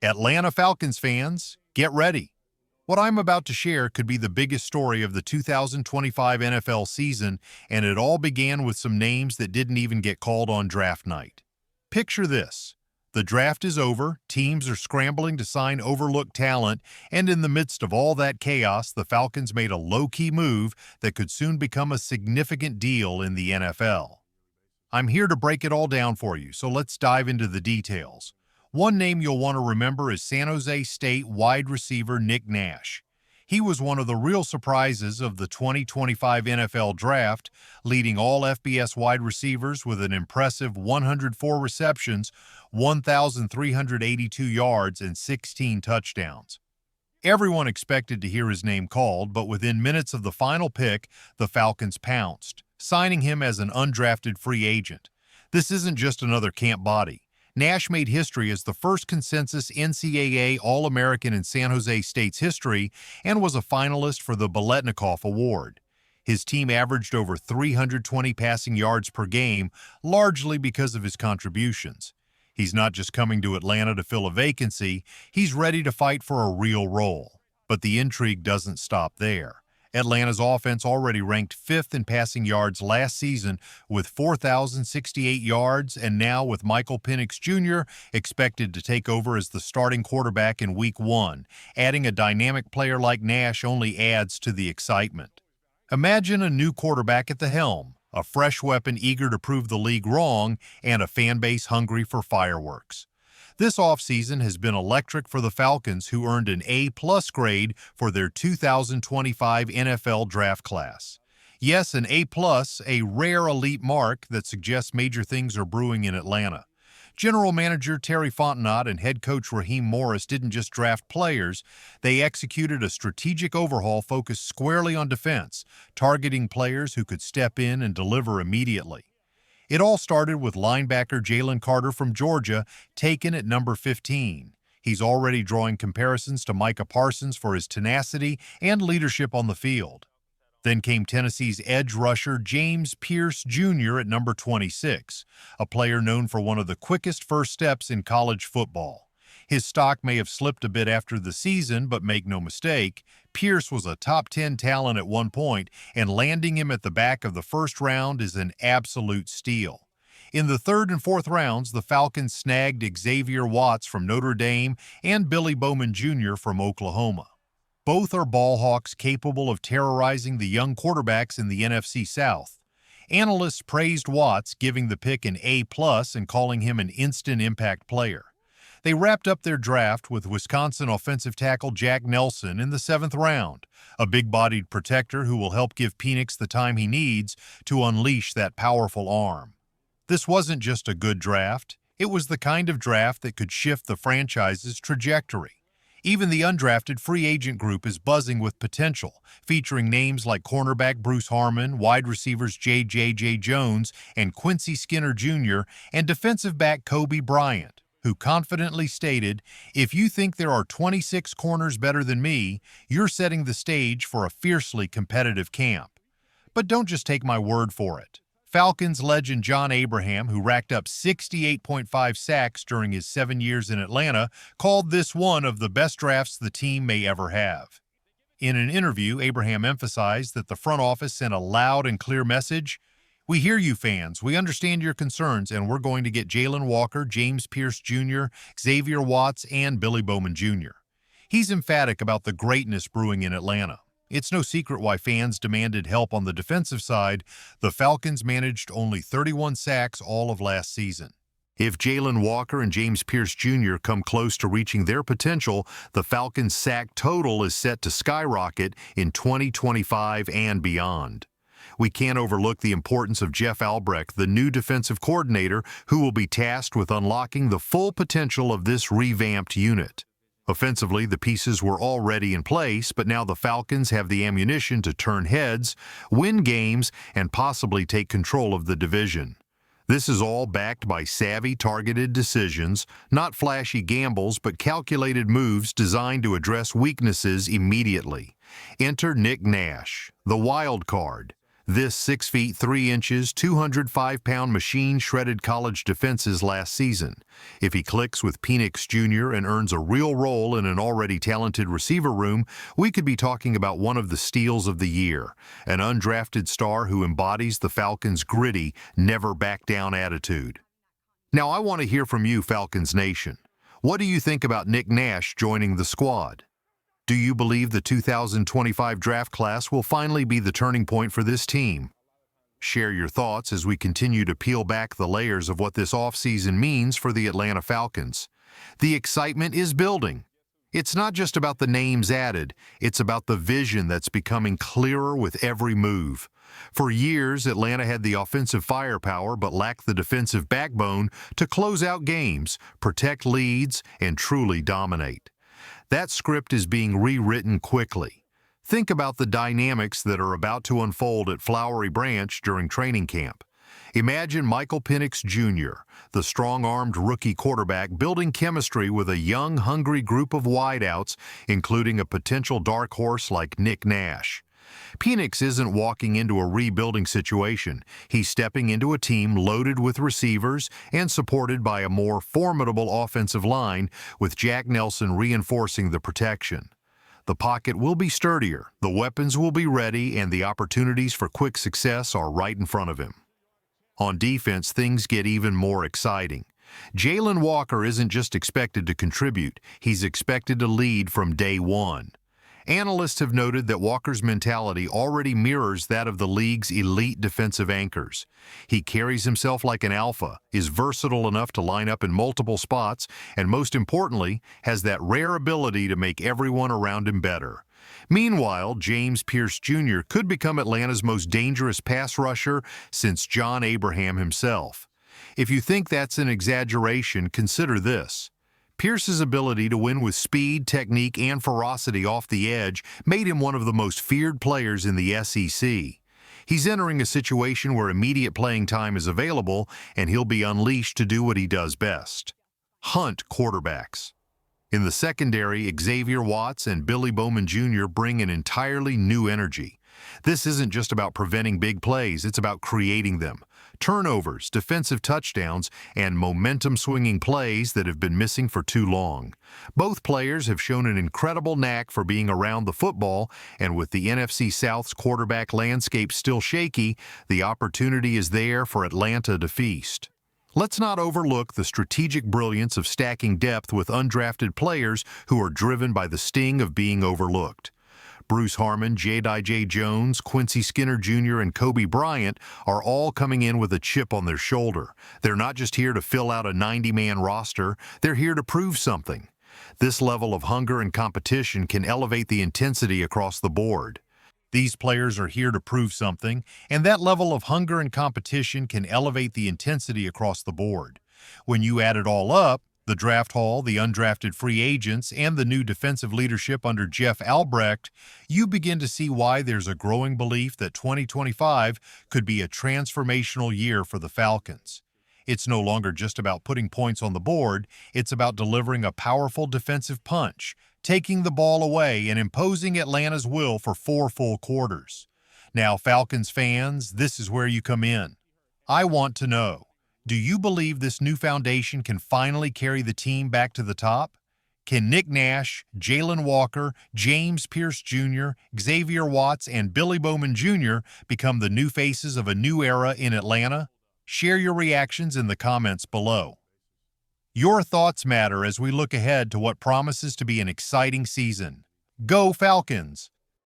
Atlanta Falcons fans, get ready. What I'm about to share could be the biggest story of the 2025 NFL season, and it all began with some names that didn't even get called on draft night. Picture this. The draft is over, teams are scrambling to sign overlooked talent, and in the midst of all that chaos, the Falcons made a low-key move that could soon become a significant deal in the NFL. I'm here to break it all down for you, so let's dive into the details. One name you'll want to remember is San Jose State wide receiver Nick Nash. He was one of the real surprises of the 2025 NFL Draft, leading all FBS wide receivers with an impressive 104 receptions, 1,382 yards, and 16 touchdowns. Everyone expected to hear his name called, but within minutes of the final pick, the Falcons pounced, signing him as an undrafted free agent. This isn't just another camp body. Nash made history as the first consensus NCAA All-American in San Jose State's history and was a finalist for the Biletnikoff Award. His team averaged over 320 passing yards per game, largely because of his contributions. He's not just coming to Atlanta to fill a vacancy, he's ready to fight for a real role. But the intrigue doesn't stop there. Atlanta's offense already ranked 5th in passing yards last season with 4,068 yards, and now with Michael Penix Jr. expected to take over as the starting quarterback in Week 1. Adding a dynamic player like Nash only adds to the excitement. Imagine a new quarterback at the helm, a fresh weapon eager to prove the league wrong, and a fan base hungry for fireworks. This offseason has been electric for the Falcons, who earned an A-plus grade for their 2025 NFL draft class. Yes, an A-plus, a rare elite mark that suggests major things are brewing in Atlanta. General Manager Terry Fontenot and head coach Raheem Morris didn't just draft players, they executed a strategic overhaul focused squarely on defense, targeting players who could step in and deliver immediately. It all started with linebacker Jalen Carter from Georgia, taken at number 15. He's already drawing comparisons to Micah Parsons for his tenacity and leadership on the field. Then came Tennessee's edge rusher James Pierce Jr. at number 26, a player known for one of the quickest first steps in college football. His stock may have slipped a bit after the season, but make no mistake, Pierce was a top 10 talent at one point, and landing him at the back of the first round is an absolute steal. In the 3rd and 4th rounds, the Falcons snagged Xavier Watts from Notre Dame and Billy Bowman Jr. from Oklahoma. Both are ball hawks capable of terrorizing the young quarterbacks in the NFC South. Analysts praised Watts, giving the pick an A+ and calling him an instant impact player. They wrapped up their draft with Wisconsin offensive tackle Jack Nelson in the 7th round, a big-bodied protector who will help give Penix the time he needs to unleash that powerful arm. This wasn't just a good draft, it was the kind of draft that could shift the franchise's trajectory. Even the undrafted free agent group is buzzing with potential, featuring names like cornerback Bruce Harmon, wide receivers J.J. Jones and Quincy Skinner Jr., and defensive back Kobe Bryant, who confidently stated, "If you think there are 26 corners better than me, you're setting the stage for a fiercely competitive camp." But don't just take my word for it. Falcons legend John Abraham, who racked up 68.5 sacks during his 7 years in Atlanta, called this one of the best drafts the team may ever have. In an interview, Abraham emphasized that the front office sent a loud and clear message: "We hear you fans, we understand your concerns, and we're going to get Jalen Walker, James Pierce Jr., Xavier Watts, and Billy Bowman Jr." He's emphatic about the greatness brewing in Atlanta. It's no secret why fans demanded help on the defensive side. The Falcons managed only 31 sacks all of last season. If Jalen Walker and James Pierce Jr. come close to reaching their potential, the Falcons' sack total is set to skyrocket in 2025 and beyond. We can't overlook the importance of Jeff Albrecht, the new defensive coordinator, who will be tasked with unlocking the full potential of this revamped unit. Offensively, the pieces were already in place, but now the Falcons have the ammunition to turn heads, win games, and possibly take control of the division. This is all backed by savvy, targeted decisions, not flashy gambles, but calculated moves designed to address weaknesses immediately. Enter Nick Nash, the wild card. This 6 feet 3 inches, 205-pound machine shredded college defenses last season. If he clicks with Penix Jr. and earns a real role in an already talented receiver room, we could be talking about one of the steals of the year, an undrafted star who embodies the Falcons' gritty, never-back-down attitude. Now I want to hear from you, Falcons Nation. What do you think about Nick Nash joining the squad? Do you believe the 2025 draft class will finally be the turning point for this team? Share your thoughts as we continue to peel back the layers of what this offseason means for the Atlanta Falcons. The excitement is building. It's not just about the names added, it's about the vision that's becoming clearer with every move. For years, Atlanta had the offensive firepower but lacked the defensive backbone to close out games, protect leads, and truly dominate. That script is being rewritten quickly. Think about the dynamics that are about to unfold at Flowery Branch during training camp. Imagine Michael Penix Jr., the strong-armed rookie quarterback, building chemistry with a young, hungry group of wideouts, including a potential dark horse like Nick Nash. Penix isn't walking into a rebuilding situation. He's stepping into a team loaded with receivers and supported by a more formidable offensive line, with Jack Nelson reinforcing the protection. The pocket will be sturdier, the weapons will be ready, and the opportunities for quick success are right in front of him. On defense, things get even more exciting. Jalen Walker isn't just expected to contribute, he's expected to lead from day one. Analysts have noted that Walker's mentality already mirrors that of the league's elite defensive anchors. He carries himself like an alpha, is versatile enough to line up in multiple spots, and most importantly, has that rare ability to make everyone around him better. Meanwhile, James Pierce Jr. could become Atlanta's most dangerous pass rusher since John Abraham himself. If you think that's an exaggeration, consider this. Pierce's ability to win with speed, technique, and ferocity off the edge made him one of the most feared players in the SEC. He's entering a situation where immediate playing time is available, and he'll be unleashed to do what he does best: hunt quarterbacks. In the secondary, Xavier Watts and Billy Bowman Jr. bring an entirely new energy. This isn't just about preventing big plays, it's about creating them. Turnovers, defensive touchdowns, and momentum-swinging plays that have been missing for too long. Both players have shown an incredible knack for being around the football, and with the NFC South's quarterback landscape still shaky, the opportunity is there for Atlanta to feast. Let's not overlook the strategic brilliance of stacking depth with undrafted players who are driven by the sting of being overlooked. Bruce Harmon, J.D. Jones, Quincy Skinner Jr., and Kobe Bryant are all coming in with a chip on their shoulder. They're not just here to fill out a 90-man roster, they're here to prove something. This level of hunger and competition can elevate the intensity across the board. These players are here to prove something, and that level of hunger and competition can elevate the intensity across the board. When you add it all up, the draft haul, the undrafted free agents, and the new defensive leadership under Jeff Albrecht, you begin to see why there's a growing belief that 2025 could be a transformational year for the Falcons. It's no longer just about putting points on the board, it's about delivering a powerful defensive punch, taking the ball away, and imposing Atlanta's will for 4 full quarters. Now, Falcons fans, this is where you come in. I want to know, do you believe this new foundation can finally carry the team back to the top? Can Nick Nash, Jalen Walker, James Pierce Jr., Xavier Watts, and Billy Bowman Jr. become the new faces of a new era in Atlanta? Share your reactions in the comments below. Your thoughts matter as we look ahead to what promises to be an exciting season. Go Falcons!